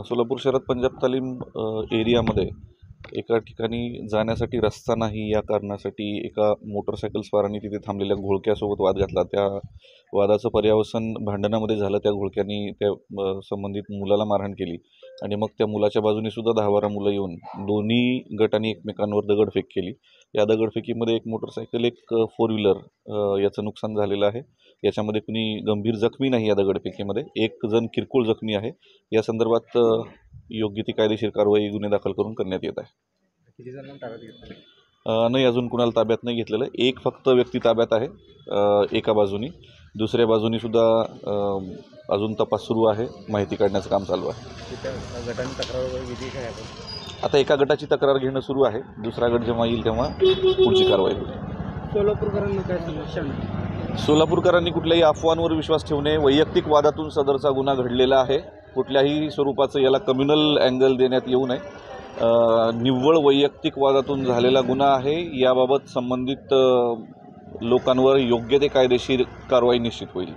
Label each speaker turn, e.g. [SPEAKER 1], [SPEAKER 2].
[SPEAKER 1] सोलापूर शहरात पंजाब तालीम एरियामध्ये एका ठिकाणी जाण्यासाठी रस्ता नाही या कारणासाठी एका मोटरसायकल स्वारांनी तिथे थांबलेल्या घोळक्यासोबत वाद घातला। त्या वादाचं पर्यावसन भांडणामध्ये झालं। त्या घोळक्यांनी त्या संबंधित मुलाला मारहाण केली आणि मग त्या मुलाच्या बाजूने सुद्धा 10-12 मुलं येऊन दोन्ही गटांनी एकमेकांवर दगडफेक केली। या दगडफेकीमध्ये एक मोटरसायकल एक 4 व्हीलर याचं नुकसान झालेलं आहे। याच्यामध्ये कुणी गंभीर जखमी नाही। या दगडफेकीमध्ये एक जण किरकोळ जखमी आहे। या संदर्भात योग्य ती कायदेशीर कारवाई गुन्हे दाखल करून करण्यात येत आहे।
[SPEAKER 2] किती जणांना ताब्यात घेतलं?
[SPEAKER 1] नाही, अजून कुणाला ताब्यात नाही घेतलेलं। एक फक्त व्यक्ती ताब्यात आहे एका बाजूनी। दुसऱ्या बाजूनी सुद्धा अजून तपास सुरू आहे, माहिती काढण्याचं काम चालू आहे।
[SPEAKER 2] गटांनी तक्रार वगैरे घेतली काय आपण?
[SPEAKER 1] आता एका गटाची तक्रार घेणं सुरू आहे, दुसरा गट जेव्हा येईल तेव्हा पुढची कारवाई होईल।
[SPEAKER 2] सोलापूरकरांना काय समस्या नाही?
[SPEAKER 1] सोलापूरकरांनी कुठल्याही अफवांवर विश्वास ठेवणे, वैयक्तिक वादातून सदरचा गुन्हा घडलेला आहे। कुठल्याही स्वरूपाचं याला कम्युनल अँगल देण्यात येऊ नये। निव्वळ वैयक्तिक वादातून झालेला गुन्हा आहे। याबाबत संबंधित लोकांवर योग्य ते कायदेशीर कारवाई निश्चित होईल।